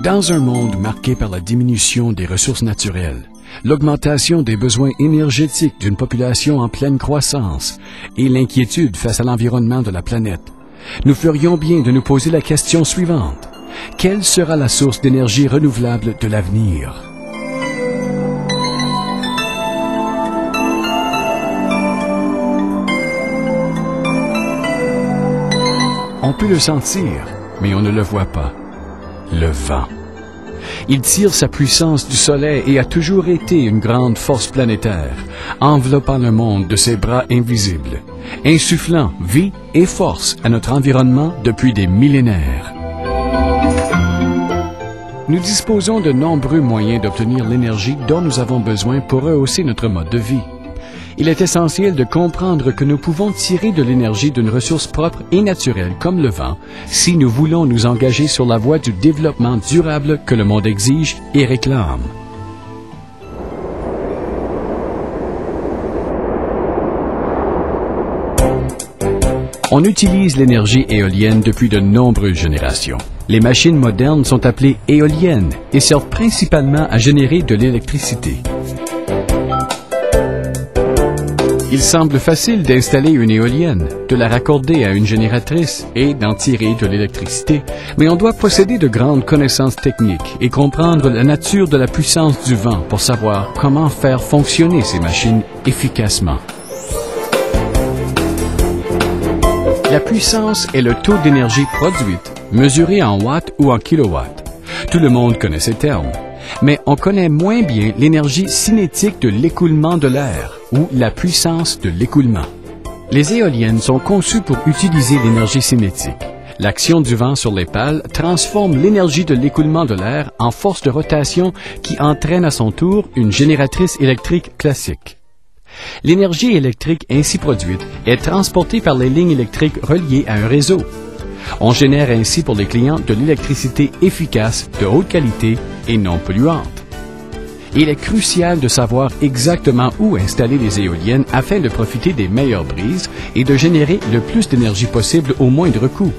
Dans un monde marqué par la diminution des ressources naturelles, l'augmentation des besoins énergétiques d'une population en pleine croissance et l'inquiétude face à l'environnement de la planète, nous ferions bien de nous poser la question suivante. Quelle sera la source d'énergie renouvelable de l'avenir? On peut le sentir, mais on ne le voit pas. Le vent. Il tire sa puissance du soleil et a toujours été une grande force planétaire, enveloppant le monde de ses bras invisibles, insufflant vie et force à notre environnement depuis des millénaires. Nous disposons de nombreux moyens d'obtenir l'énergie dont nous avons besoin pour rehausser notre mode de vie. Il est essentiel de comprendre que nous pouvons tirer de l'énergie d'une ressource propre et naturelle comme le vent si nous voulons nous engager sur la voie du développement durable que le monde exige et réclame. On utilise l'énergie éolienne depuis de nombreuses générations. Les machines modernes sont appelées éoliennes et servent principalement à générer de l'électricité. Il semble facile d'installer une éolienne, de la raccorder à une génératrice et d'en tirer de l'électricité, mais on doit posséder de grandes connaissances techniques et comprendre la nature de la puissance du vent pour savoir comment faire fonctionner ces machines efficacement. La puissance est le taux d'énergie produite, mesuré en watts ou en kilowatts. Tout le monde connaît ces termes, mais on connaît moins bien l'énergie cinétique de l'écoulement de l'air, ou la puissance de l'écoulement. Les éoliennes sont conçues pour utiliser l'énergie cinétique. L'action du vent sur les pales transforme l'énergie de l'écoulement de l'air en force de rotation qui entraîne à son tour une génératrice électrique classique. L'énergie électrique ainsi produite est transportée par les lignes électriques reliées à un réseau. On génère ainsi pour les clients de l'électricité efficace, de haute qualité et non polluante. Il est crucial de savoir exactement où installer les éoliennes afin de profiter des meilleures brises et de générer le plus d'énergie possible au moindre coût.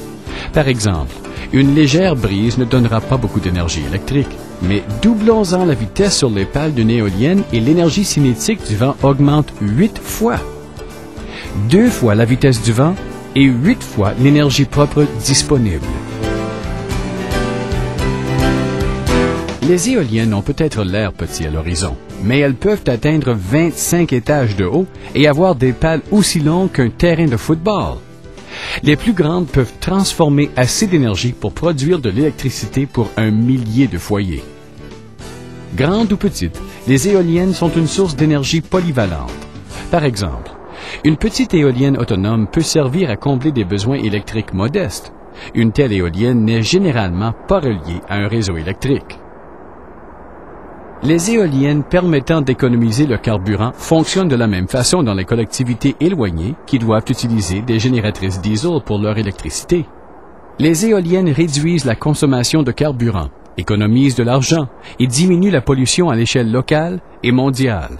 Par exemple, une légère brise ne donnera pas beaucoup d'énergie électrique, mais doublons-en la vitesse sur les pales d'une éolienne et l'énergie cinétique du vent augmente 8 fois. 2 fois la vitesse du vent et 8 fois l'énergie propre disponible. Les éoliennes ont peut-être l'air petit à l'horizon, mais elles peuvent atteindre 25 étages de haut et avoir des pales aussi longues qu'un terrain de football. Les plus grandes peuvent transformer assez d'énergie pour produire de l'électricité pour 1 millier de foyers. Grandes ou petites, les éoliennes sont une source d'énergie polyvalente. Par exemple, une petite éolienne autonome peut servir à combler des besoins électriques modestes. Une telle éolienne n'est généralement pas reliée à un réseau électrique. Les éoliennes permettant d'économiser le carburant fonctionnent de la même façon dans les collectivités éloignées qui doivent utiliser des génératrices diesel pour leur électricité. Les éoliennes réduisent la consommation de carburant, économisent de l'argent et diminuent la pollution à l'échelle locale et mondiale.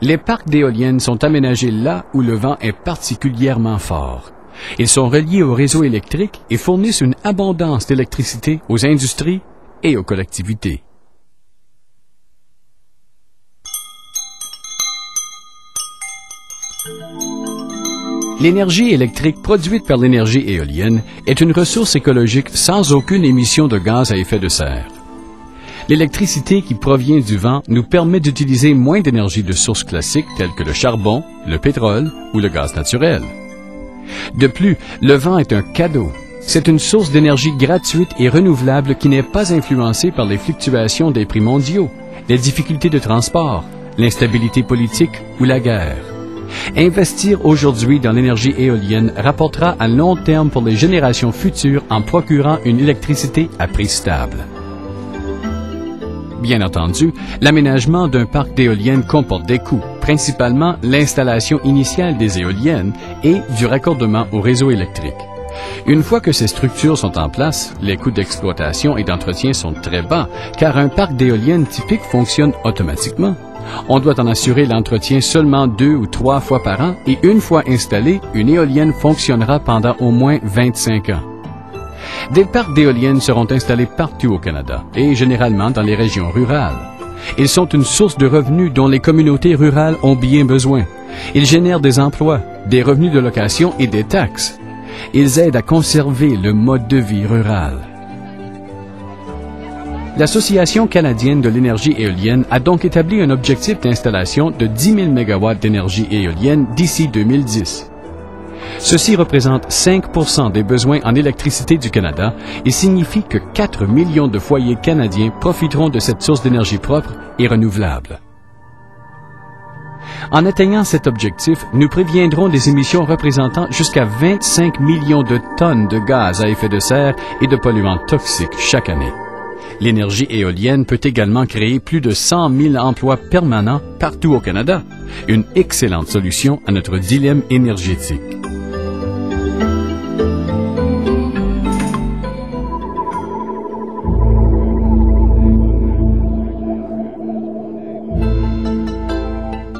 Les parcs d'éoliennes sont aménagés là où le vent est particulièrement fort. Ils sont reliés au réseau électrique et fournissent une abondance d'électricité aux industries et aux collectivités. L'énergie électrique produite par l'énergie éolienne est une ressource écologique sans aucune émission de gaz à effet de serre. L'électricité qui provient du vent nous permet d'utiliser moins d'énergie de sources classiques telles que le charbon, le pétrole ou le gaz naturel. De plus, le vent est un cadeau. C'est une source d'énergie gratuite et renouvelable qui n'est pas influencée par les fluctuations des prix mondiaux, les difficultés de transport, l'instabilité politique ou la guerre. Investir aujourd'hui dans l'énergie éolienne rapportera à long terme pour les générations futures en procurant une électricité à prix stable. Bien entendu, l'aménagement d'un parc d'éoliennes comporte des coûts, principalement l'installation initiale des éoliennes et du raccordement au réseau électrique. Une fois que ces structures sont en place, les coûts d'exploitation et d'entretien sont très bas, car un parc d'éoliennes typique fonctionne automatiquement. On doit en assurer l'entretien seulement 2 ou 3 fois par an et une fois installée, une éolienne fonctionnera pendant au moins 25 ans. Des parcs d'éoliennes seront installés partout au Canada et généralement dans les régions rurales. Ils sont une source de revenus dont les communautés rurales ont bien besoin. Ils génèrent des emplois, des revenus de location et des taxes. Ils aident à conserver le mode de vie rural. L'Association canadienne de l'énergie éolienne a donc établi un objectif d'installation de 10 000 MW d'énergie éolienne d'ici 2010. Ceci représente 5% des besoins en électricité du Canada et signifie que 4 millions de foyers canadiens profiteront de cette source d'énergie propre et renouvelable. En atteignant cet objectif, nous préviendrons des émissions représentant jusqu'à 25 millions de tonnes de gaz à effet de serre et de polluants toxiques chaque année. L'énergie éolienne peut également créer plus de 100 000 emplois permanents partout au Canada. Une excellente solution à notre dilemme énergétique.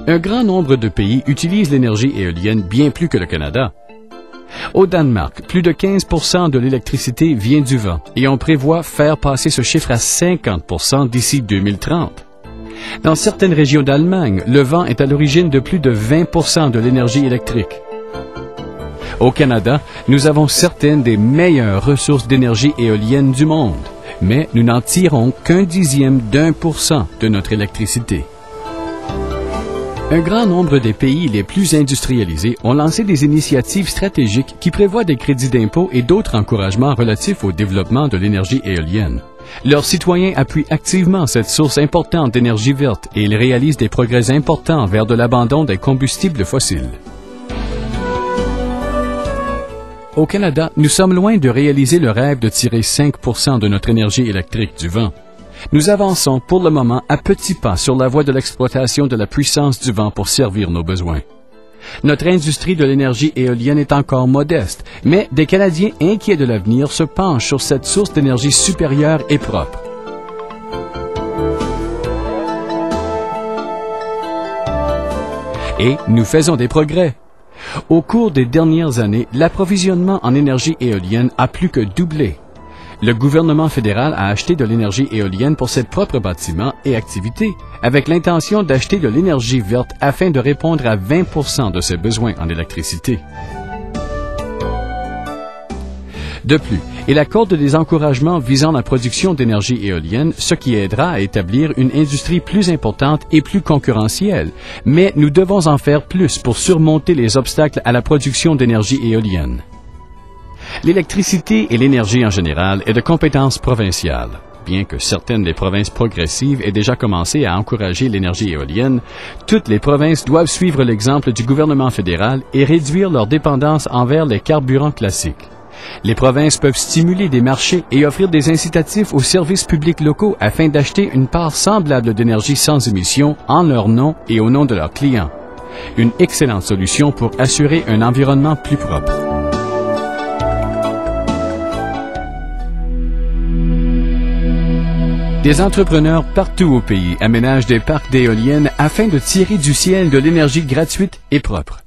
Un grand nombre de pays utilisent l'énergie éolienne bien plus que le Canada. Au Danemark, plus de 15% de l'électricité vient du vent et on prévoit faire passer ce chiffre à 50% d'ici 2030. Dans certaines régions d'Allemagne, le vent est à l'origine de plus de 20% de l'énergie électrique. Au Canada, nous avons certaines des meilleures ressources d'énergie éolienne du monde, mais nous n'en tirons qu'un dixième d'1% de notre électricité. Un grand nombre des pays les plus industrialisés ont lancé des initiatives stratégiques qui prévoient des crédits d'impôt et d'autres encouragements relatifs au développement de l'énergie éolienne. Leurs citoyens appuient activement cette source importante d'énergie verte et ils réalisent des progrès importants vers de l'abandon des combustibles fossiles. Au Canada, nous sommes loin de réaliser le rêve de tirer 5% de notre énergie électrique du vent. Nous avançons pour le moment à petits pas sur la voie de l'exploitation de la puissance du vent pour servir nos besoins. Notre industrie de l'énergie éolienne est encore modeste, mais des Canadiens inquiets de l'avenir se penchent sur cette source d'énergie supérieure et propre. Et nous faisons des progrès. Au cours des dernières années, l'approvisionnement en énergie éolienne a plus que doublé. Le gouvernement fédéral a acheté de l'énergie éolienne pour ses propres bâtiments et activités, avec l'intention d'acheter de l'énergie verte afin de répondre à 20% de ses besoins en électricité. De plus, il accorde des encouragements visant la production d'énergie éolienne, ce qui aidera à établir une industrie plus importante et plus concurrentielle. Mais nous devons en faire plus pour surmonter les obstacles à la production d'énergie éolienne. L'électricité et l'énergie en général est de compétence provinciale. Bien que certaines des provinces progressives aient déjà commencé à encourager l'énergie éolienne, toutes les provinces doivent suivre l'exemple du gouvernement fédéral et réduire leur dépendance envers les carburants classiques. Les provinces peuvent stimuler des marchés et offrir des incitatifs aux services publics locaux afin d'acheter une part semblable d'énergie sans émission en leur nom et au nom de leurs clients. Une excellente solution pour assurer un environnement plus propre. Des entrepreneurs partout au pays aménagent des parcs d'éoliennes afin de tirer du ciel de l'énergie gratuite et propre.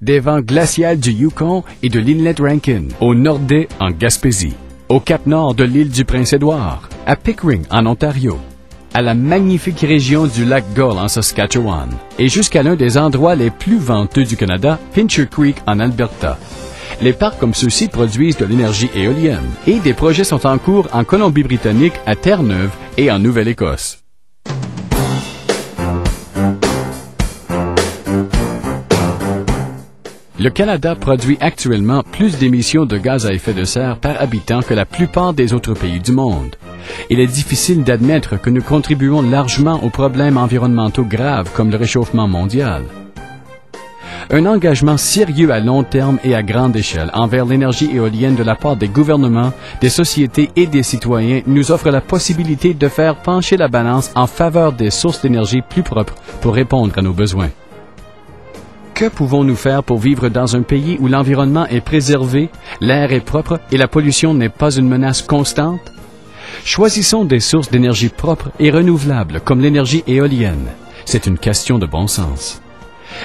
Des vents glacials du Yukon et de l'Inlet Rankin, au Nordais en Gaspésie, au Cap Nord de l'île du Prince-Édouard, à Pickering en Ontario, à la magnifique région du lac Gull en Saskatchewan, et jusqu'à l'un des endroits les plus venteux du Canada, Pincher Creek en Alberta. Les parcs comme ceux-ci produisent de l'énergie éolienne et des projets sont en cours en Colombie-Britannique, à Terre-Neuve et en Nouvelle-Écosse. Le Canada produit actuellement plus d'émissions de gaz à effet de serre par habitant que la plupart des autres pays du monde. Il est difficile d'admettre que nous contribuons largement aux problèmes environnementaux graves comme le réchauffement mondial. Un engagement sérieux à long terme et à grande échelle envers l'énergie éolienne de la part des gouvernements, des sociétés et des citoyens nous offre la possibilité de faire pencher la balance en faveur des sources d'énergie plus propres pour répondre à nos besoins. Que pouvons-nous faire pour vivre dans un pays où l'environnement est préservé, l'air est propre et la pollution n'est pas une menace constante? Choisissons des sources d'énergie propres et renouvelables comme l'énergie éolienne. C'est une question de bon sens.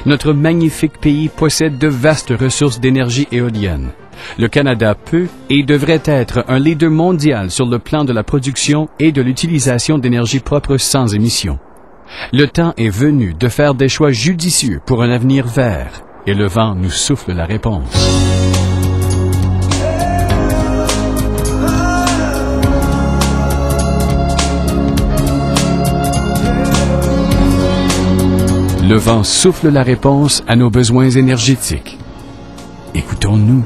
Notre magnifique pays possède de vastes ressources d'énergie éolienne. Le Canada peut et devrait être un leader mondial sur le plan de la production et de l'utilisation d'énergie propre sans émission. Le temps est venu de faire des choix judicieux pour un avenir vert, et le vent nous souffle la réponse. Le vent souffle la réponse à nos besoins énergétiques. Écoutons-nous.